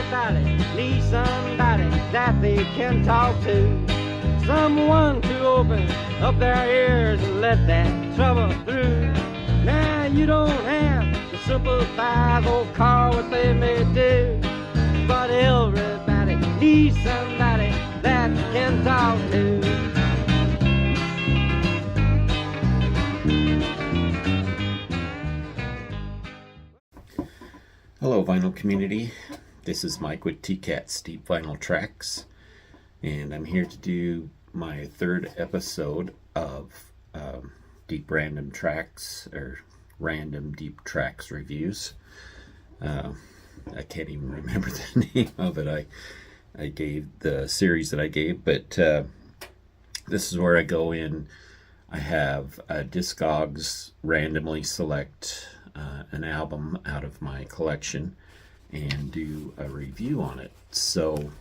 Everybody needs somebody that they can talk to. Someone to open up their ears and let that trouble through. Now you don't have to sympathize or call what they may do, but everybody needs somebody that can talk to. Hello vinyl community, this is Mike with TCAT's Deep Vinyl Tracks, and I'm here to do my third episode of Deep Random Tracks, or Random Deep Tracks Reviews. I can't even remember the name of it. I gave the series that I gave, but this is where I go in. I have Discogs randomly select an album out of my collection and do a review on it. So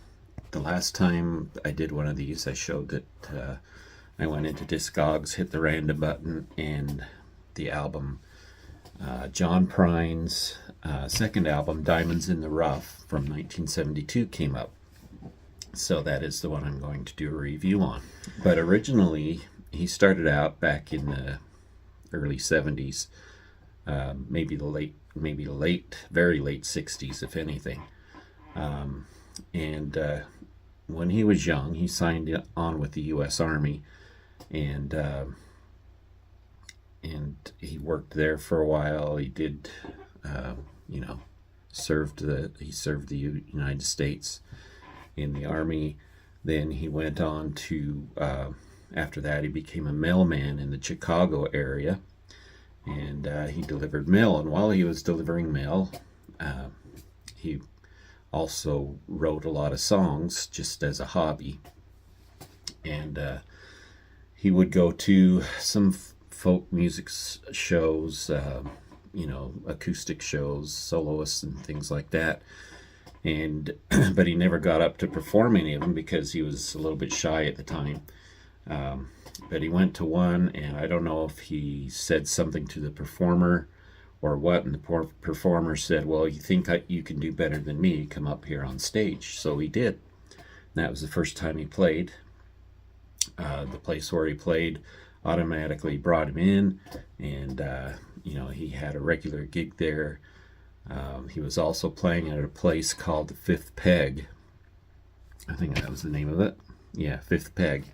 the last time I did one of these, I showed that I went into Discogs, hit the random button, and the album John Prine's second album, Diamonds in the Rough from 1972, came up. So that is the one I'm going to do a review on. But originally he started out back in the early 70s, maybe the very late 60s, if anything. And when he was young, he signed on with the U.S. Army, and he worked there for a while. He did, served the United States in the Army. Then he went on to, after that, he became a mailman in the Chicago area. And he delivered mail, and while he was delivering mail, he also wrote a lot of songs just as a hobby. And he would go to some folk music shows, acoustic shows, soloists and things like that. And but he never got up to perform any of them because he was a little bit shy at the time. But he went to one, and I don't know if he said something to the performer or what, and the performer said, well, you think you can do better than me, come up here on stage. So he did. And that was the first time he played. The place where he played automatically brought him in, and he had a regular gig there. He was also playing at a place called the Fifth Peg. I think that was the name of it. Yeah, Fifth Peg.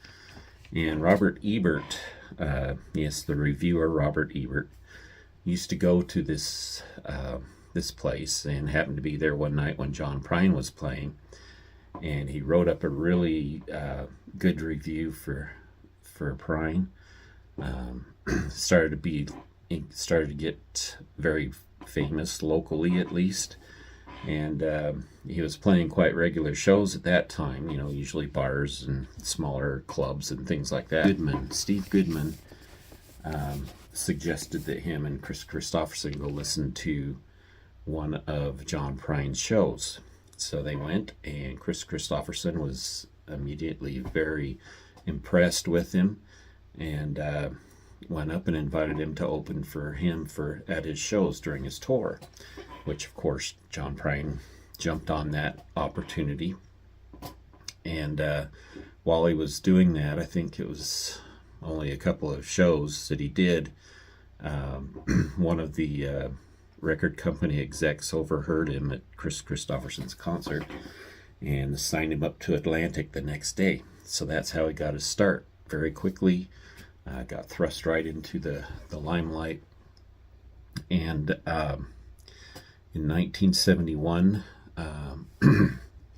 And Robert Ebert, the reviewer Robert Ebert, used to go to this place and happened to be there one night when John Prine was playing, and he wrote up a really good review for Prine. Started to get very famous locally, at least. And he was playing quite regular shows at that time, usually bars and smaller clubs and things like that. Steve Goodman suggested that him and Chris Christopherson go listen to one of John Prine's shows. So they went, and Chris Christopherson was immediately very impressed with him, and went up and invited him to open for him at his shows during his tour. Which, of course, John Prine jumped on that opportunity. And while he was doing that, I think it was only a couple of shows that he did, one of the record company execs overheard him at Chris Christopherson's concert and signed him up to Atlantic the next day. So that's how he got his start. Very quickly, got thrust right into the limelight. And in 1971,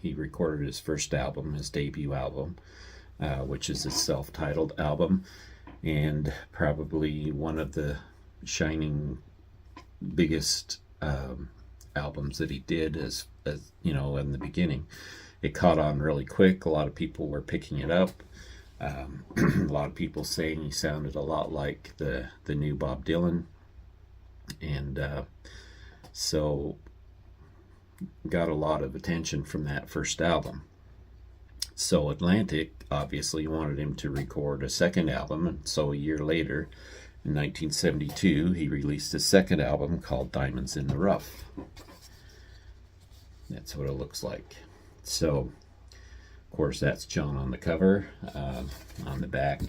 he recorded his first album, his debut album, which is a self-titled album, and probably one of the shining biggest albums that he did as in the beginning. It caught on really quick. A lot of people were picking it up. A lot of people saying he sounded a lot like the new Bob Dylan. And so got a lot of attention from that first album. So Atlantic obviously wanted him to record a second album, and so a year later, in 1972, he released his second album called Diamonds in the Rough. That's what it looks like. So, of course, that's John on the cover. On the back,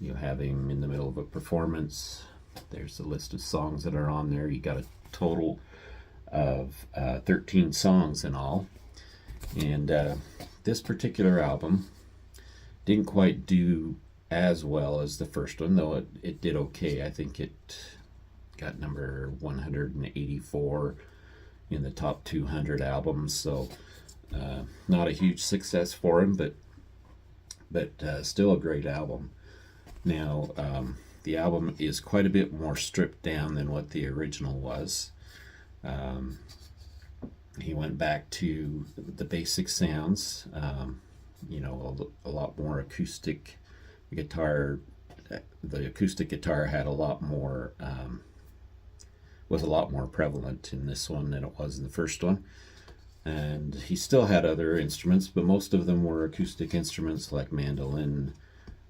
you have him in the middle of a performance. There's a list of songs that are on there. You got a total of 13 songs in all. And this particular album didn't quite do as well as the first one, though it did okay. I think it got number 184 in the top 200 albums, so not a huge success for him, but still a great album. Now, the album is quite a bit more stripped down than what the original was. He went back to the basic sounds, a lot more acoustic guitar. The acoustic guitar had a lot more, was a lot more prevalent in this one than it was in the first one. And he still had other instruments, but most of them were acoustic instruments like mandolin,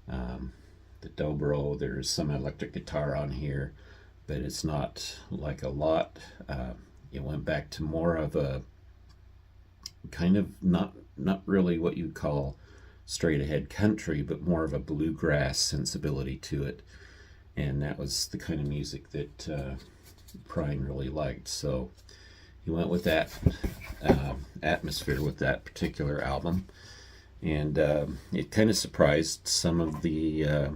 the dobro. There's some electric guitar on here, but it's not like a lot. It went back to more of a kind of not really what you'd call straight ahead country, but more of a bluegrass sensibility to it. And that was the kind of music that Prine really liked. So he went with that atmosphere with that particular album. And it kind of surprised some of the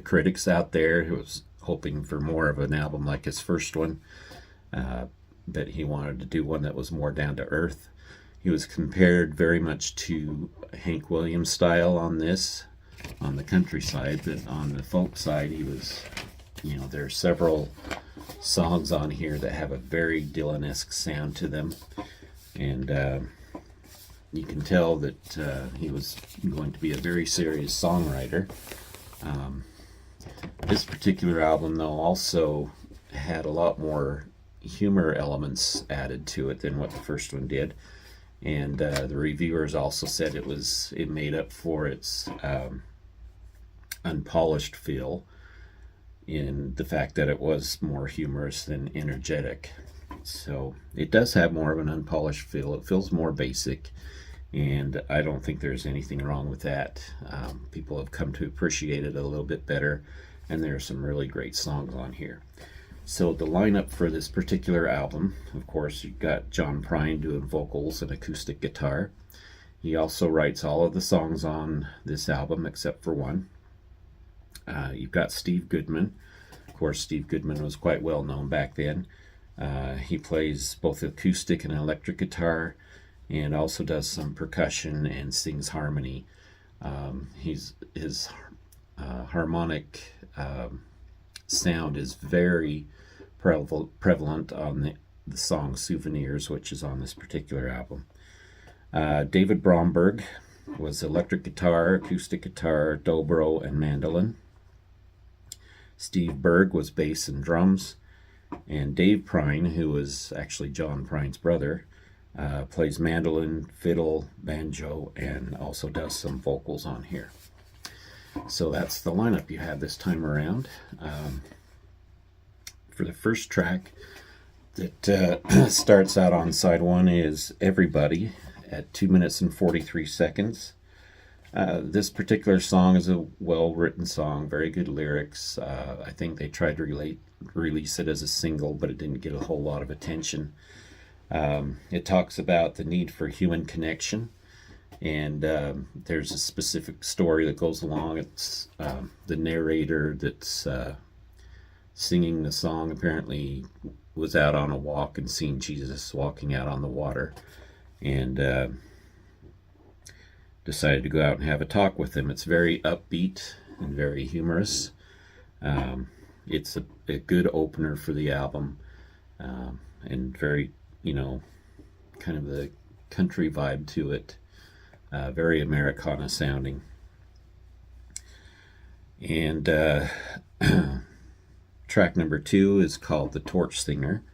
critics out there who was hoping for more of an album like his first one. But he wanted to do one that was more down to earth. He was compared very much to Hank Williams style on this, on the country side, but on the folk side, he was, there are several songs on here that have a very Dylan-esque sound to them. And you can tell that he was going to be a very serious songwriter. This particular album, though, also had a lot more humor elements added to it than what the first one did. And the reviewers also said it made up for its unpolished feel in the fact that it was more humorous than energetic. So it does have more of an unpolished feel. It feels more basic, and I don't think there's anything wrong with that. People have come to appreciate it a little bit better, and there are some really great songs on here. So the lineup for this particular album, of course, you've got John Prine doing vocals and acoustic guitar. He also writes all of the songs on this album except for one. You've got Steve Goodman. Of course, Steve Goodman was quite well known back then. He plays both acoustic and electric guitar, and also does some percussion and sings harmony. His harmonic sound is very prevalent on the song Souvenirs, which is on this particular album. David Bromberg was electric guitar, acoustic guitar, dobro, and mandolin. Steve Berg was bass and drums. And Dave Prine, who was actually John Prine's brother, plays mandolin, fiddle, banjo, and also does some vocals on here. So that's the lineup you have this time around. For the first track that starts out on side one is Everybody at 2 minutes and 43 seconds. This particular song is a well-written song, very good lyrics. I think they tried to release it as a single, but it didn't get a whole lot of attention. It talks about the need for human connection, and there's a specific story that goes along. It's the narrator that's singing the song apparently was out on a walk and seen Jesus walking out on the water, and decided to go out and have a talk with him. It's very upbeat and very humorous. It's a good opener for the album, and very, kind of the country vibe to it. Very Americana sounding. And track number 2 is called The Torch Singer,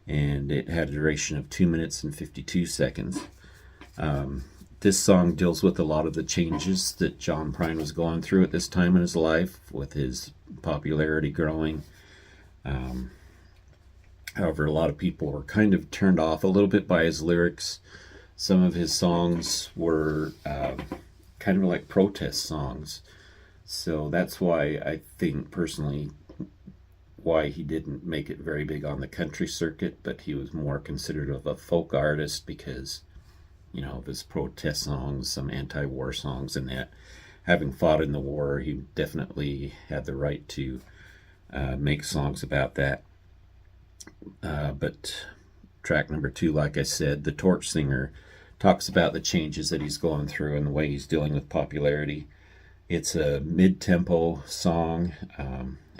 and it had a duration of 2 minutes and 52 seconds. This song deals with a lot of the changes that John Prine was going through at this time in his life, with his popularity growing, However, a lot of people were kind of turned off a little bit by his lyrics. Some of his songs were kind of like protest songs. So that's why I think personally why he didn't make it very big on the country circuit, but he was more considered of a folk artist because, you know, of his protest songs, some anti-war songs, and that having fought in the war, he definitely had the right to make songs about that. But track number 2, like I said, The Torch Singer, talks about the changes that he's going through and the way he's dealing with popularity. It's a mid-tempo song,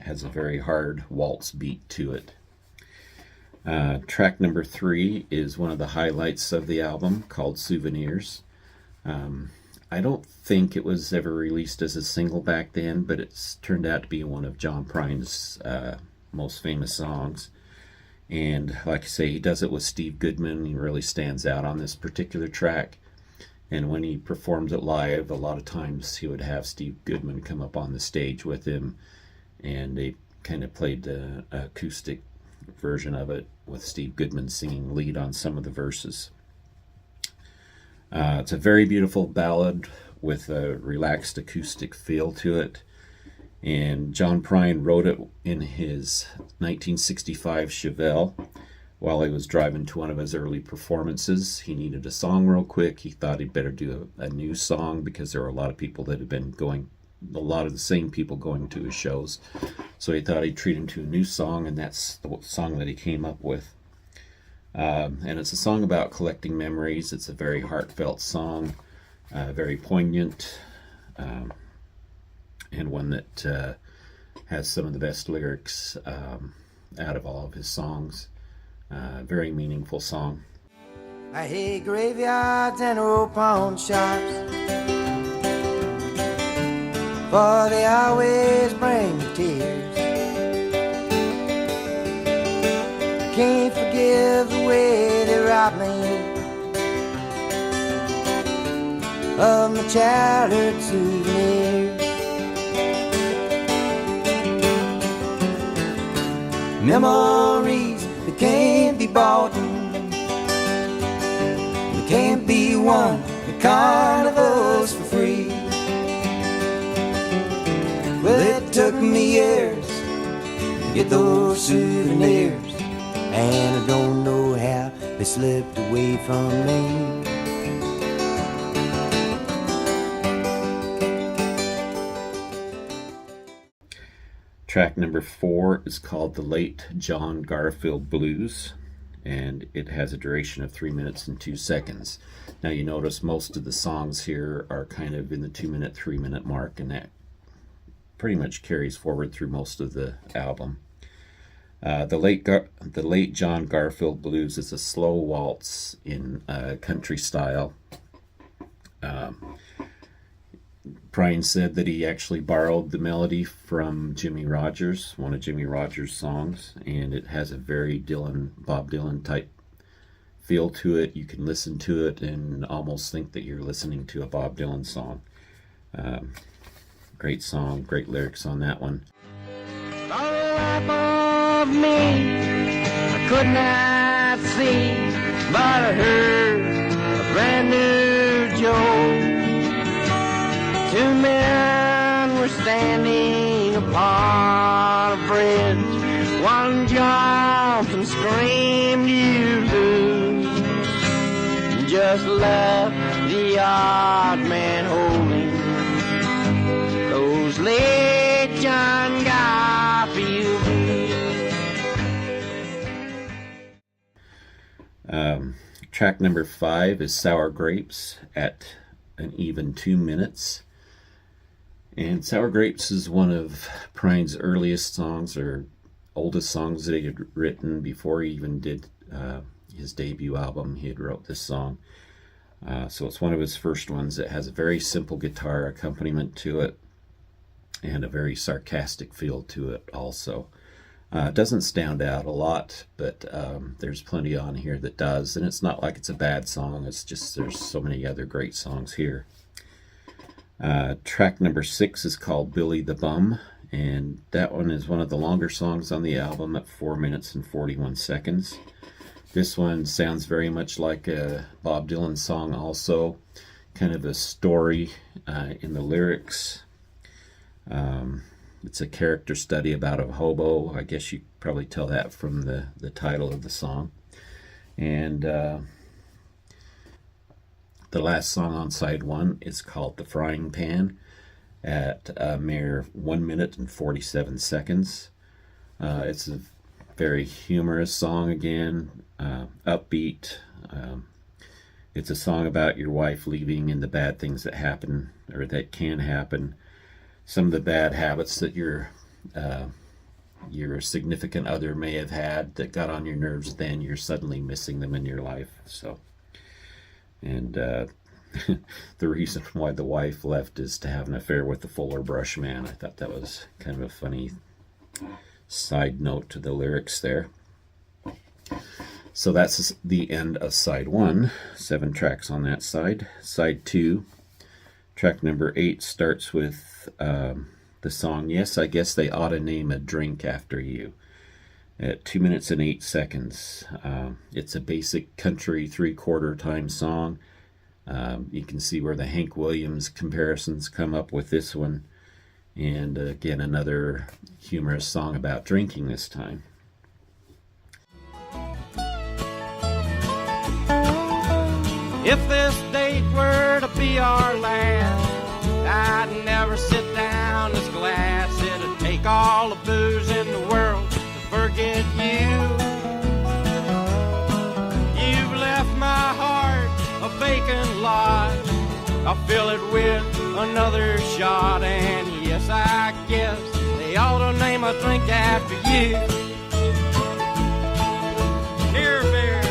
has a very hard waltz beat to it. Track number 3 is one of the highlights of the album, called Souvenirs. I don't think it was ever released as a single back then, but it's turned out to be one of John Prine's most famous songs. And like I say, he does it with Steve Goodman. He really stands out on this particular track. And when he performed it live, a lot of times he would have Steve Goodman come up on the stage with him, and they kind of played the acoustic version of it with Steve Goodman singing lead on some of the verses. It's a very beautiful ballad with a relaxed acoustic feel to it. And John Prine wrote it in his 1965 Chevelle while he was driving to one of his early performances. He needed a song real quick. He thought he'd better do a new song because there were a lot of people that had been going, a lot of the same people going to his shows. So he thought he'd treat him to a new song, and that's the song that he came up with. And it's a song about collecting memories. It's a very heartfelt song, very poignant, and one that has some of the best lyrics out of all of his songs. Very meaningful song. I hate graveyards and old pawn shops, for they always bring me tears. I can't forgive the way they robbed me of my childhood souvenirs. Memories that can't be bought, they can't be won at carnivals for free. Well, it took me years to get those souvenirs, and I don't know how they slipped away from me. Track number 4 is called The Late John Garfield Blues, and it has a duration of 3 minutes and 2 seconds. Now you notice most of the songs here are kind of in the 2 minute, 3 minute mark, and that pretty much carries forward through most of the album. The late John Garfield Blues is a slow waltz in country style. Prine said that he actually borrowed the melody from Jimmy Rogers, one of Jimmy Rogers' songs, and it has a very Bob Dylan type feel to it. You can listen to it and almost think that you're listening to a Bob Dylan song. Great song, great lyrics on that one. The life of me I could not see, but I heard a brand new joke. Two men were standing upon a bridge. One jumped and screamed, "You lose!" Just left the odd man holding those late John Garfield blues. Track number 5 is Sour Grapes at an even 2 minutes. And Sour Grapes is one of Prine's earliest songs, or oldest songs that he had written before he even did his debut album. He had wrote this song. So it's one of his first ones. It has a very simple guitar accompaniment to it and a very sarcastic feel to it also. It doesn't stand out a lot, but there's plenty on here that does. And it's not like it's a bad song. It's just there's so many other great songs here. Track number 6 is called Billy the Bum, And that one is one of the longer songs on the album at 4 minutes and 41 seconds. This one sounds very much like a Bob Dylan song also. Kind of a story in the lyrics. It's a character study about a hobo. I guess you could probably tell that from the title of the song. And the last song on side one is called The Frying Pan at a mere 1 minute and 47 seconds. It's a very humorous song again, upbeat. It's a song about your wife leaving and the bad things that happen or that can happen. Some of the bad habits that your significant other may have had that got on your nerves, then you're suddenly missing them in your life. So, and the reason why the wife left is to have an affair with the Fuller Brush Man. I thought that was kind of a funny side note to the lyrics there. So that's the end of side one. 7 tracks on that side. Side 2, track number 8 starts with the song Yes, I Guess They Ought to Name a Drink After You at 2 minutes and 8 seconds. It's a basic country 3/4 time song. You can see where the Hank Williams comparisons come up with this one. And again, another humorous song about drinking this time. If this date were to be our last, I'd never sit down this glass. It'd take all the booze in the world to forget you. You've left my heart a vacant lot. I'll fill it with another shot. And yes, I guess they ought to name a drink after you. Here, beer.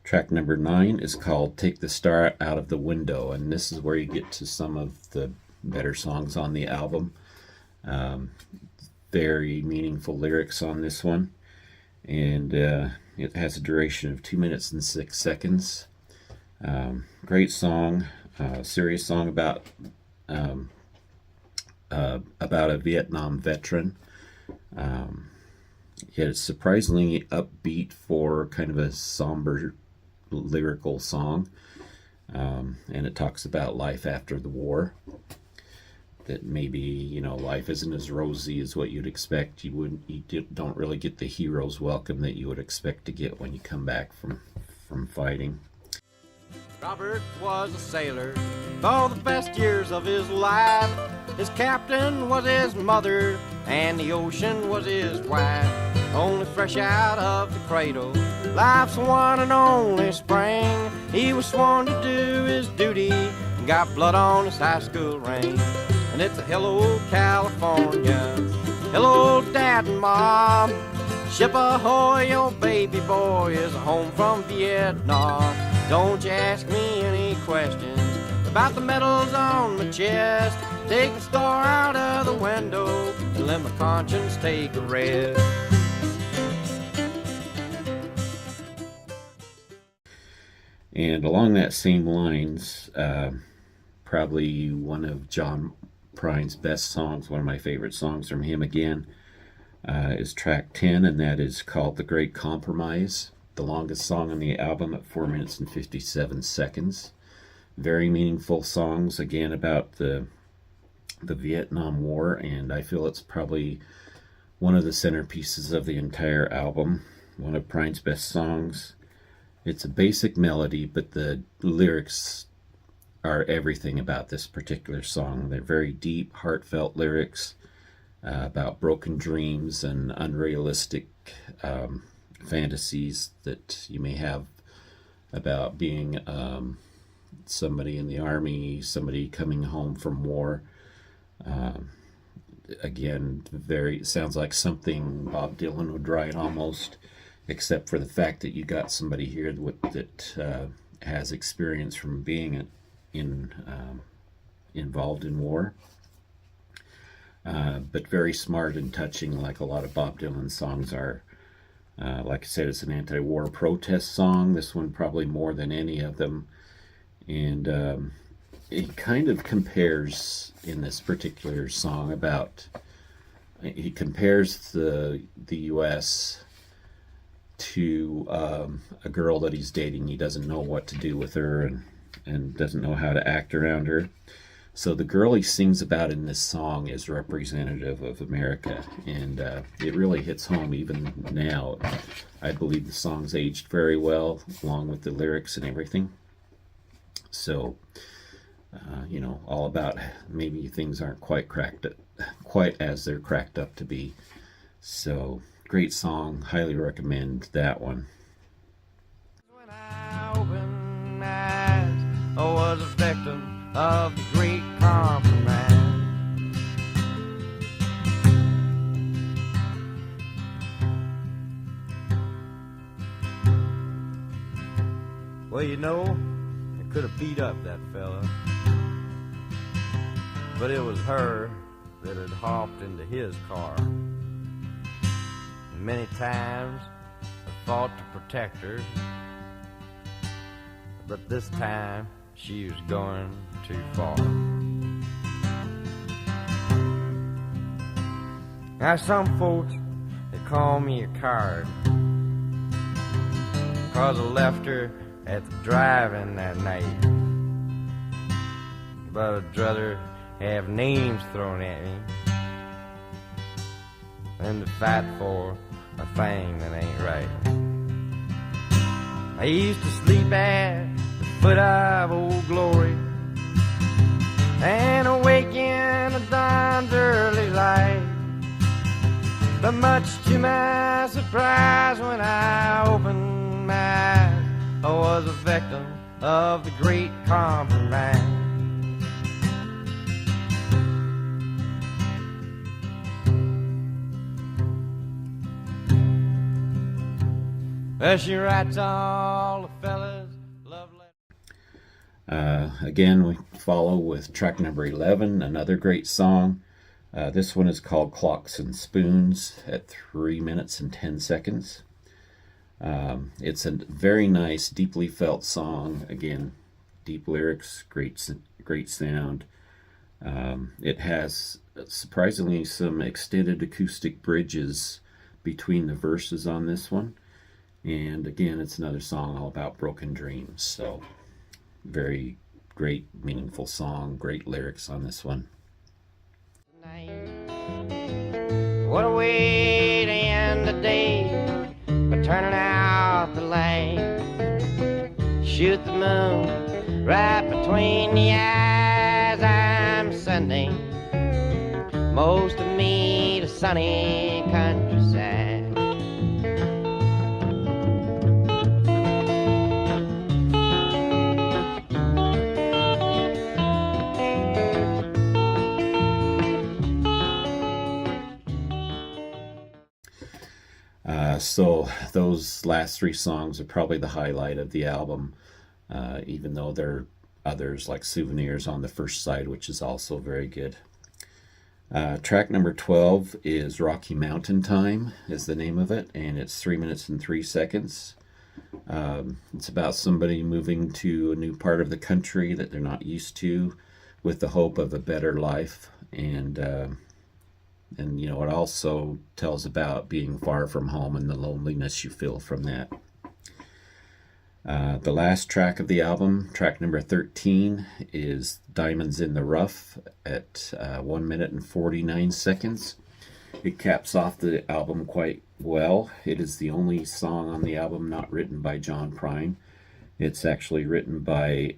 Track number 9 is called Take the Star Out of the Window, and this is where you get to some of the better songs on the album. Very meaningful lyrics on this one, and it has a duration of 2 minutes and 6 seconds. Great song, serious song about a Vietnam veteran. Yet it's surprisingly upbeat for kind of a somber lyrical song, and it talks about life after the war, that maybe life isn't as rosy as what you'd expect. You don't really get the hero's welcome that you would expect to get when you come back from fighting. Robert was a sailor all the best years of his life. His captain was his mother and the ocean was his wife. Only fresh out of the cradle, life's one and only spring. He was sworn to do his duty and got blood on his high school ring. And it's a hello California, hello Dad and Mom. Ship ahoy, your baby boy is home from Vietnam. Don't you ask me any questions about the medals on my chest. Take the star out of the window and let my conscience take a rest. And along that same lines, probably one of John Prine's best songs, one of my favorite songs from him again, is track 10, and that is called The Great Compromise, the longest song on the album at 4 minutes and 57 seconds. Very meaningful songs, again, about the Vietnam War, and I feel it's probably one of the centerpieces of the entire album, one of Prine's best songs. It's a basic melody, but the lyrics are everything about this particular song. They're very deep, heartfelt lyrics about broken dreams and unrealistic fantasies that you may have about being somebody in the army, somebody coming home from war. Again, sounds like something Bob Dylan would write almost, except for the fact that you got somebody here that has experience from being involved in war. But very smart and touching, like a lot of Bob Dylan songs are. Like I said, it's an anti-war protest song. This one probably more than any of them. And he kind of compares in this particular song he compares the U.S. to a girl that he's dating. He doesn't know what to do with her and doesn't know how to act around her. So the girl he sings about in this song is representative of America, and it really hits home even now. I believe the song's aged very well, along with the lyrics and everything. So, all about maybe things aren't quite as they're cracked up to be. So, great song. Highly recommend that one. When I opened my eyes, I was a victim of the great compromise. Well, I could have beat up that fella, but it was her that had hopped into his car. And many times I fought to protect her, but this time she was going too far. Now some folks, they call me a coward, 'cause I left her at the drive-in that night. But I'd rather have names thrown at me than to fight for a thing that ain't right. I used to sleep at the foot of Old Glory and awake in the dawn's early light. But much to my surprise, when I opened my eyes, I was a victim of the great compromise. Well, she writes all the fellas love letters. Again, we follow with track number 11, another great song. This one is called Clocks and Spoons at 3 minutes and 10 seconds. It's a very nice, deeply felt song. Again, deep lyrics, great sound. It has surprisingly some extended acoustic bridges between the verses on this one. And again, it's another song all about broken dreams. So, very great, meaningful song. Great lyrics on this one. What a way to end the day, by turning out the light. Shoot the moon right between the eyes. I'm sending most of me to sunny countryside. So those last three songs are probably the highlight of the album, even though there are others like Souvenirs on the first side, which is also very good. Track number 12 is Rocky Mountain Time, is the name of it, and it's 3 minutes and 3 seconds. It's about somebody moving to a new part of the country that they're not used to with the hope of a better life, and it also tells about being far from home and the loneliness you feel from that. The last track of the album, track number 13, is Diamonds in the Rough at 1 minute and 49 seconds. It caps off the album quite well. It is the only song on the album not written by John Prine. It's actually written by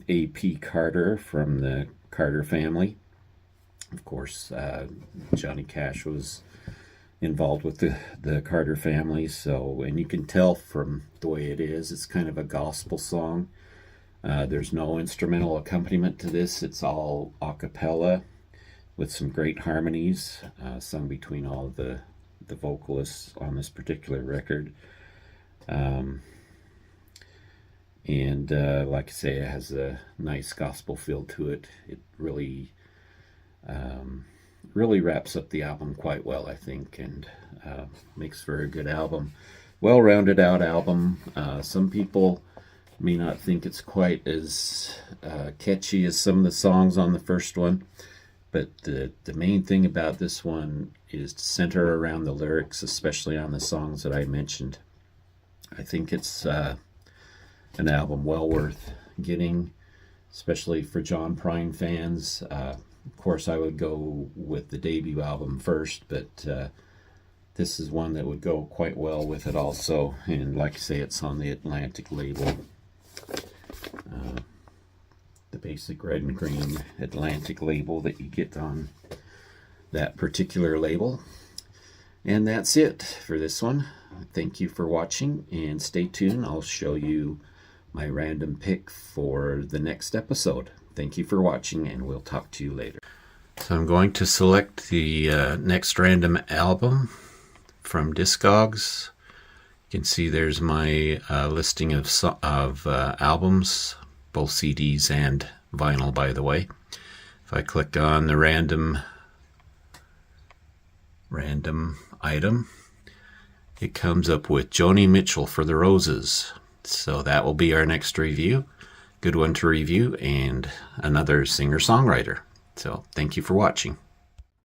A.P. Carter from the Carter family. Of course, Johnny Cash was involved with the Carter family, and you can tell from the way it is, it's kind of a gospel song. There's no instrumental accompaniment to this. It's all a cappella with some great harmonies sung between all of the vocalists on this particular record. Like I say, it has a nice gospel feel to it. It really wraps up the album quite well, I think, and makes for a good album. Well-rounded out album. Some people may not think it's quite as catchy as some of the songs on the first one, but the main thing about this one is to center around the lyrics, especially on the songs that I mentioned. I think it's an album well worth getting, especially for John Prine fans. Of course, I would go with the debut album first, but this is one that would go quite well with it also. And like I say, it's on the Atlantic label. The basic red and green Atlantic label that you get on that particular label. And that's it for this one. Thank you for watching, and stay tuned. I'll show you my random pick for the next episode. Thank you for watching, and we'll talk to you later. So I'm going to select the next random album from Discogs. You can see there's my listing of albums, both CDs and vinyl, by the way. If I click on the random item, it comes up with Joni Mitchell for the Roses. So that will be our next review. Good one to review, and another singer-songwriter. So thank you for watching.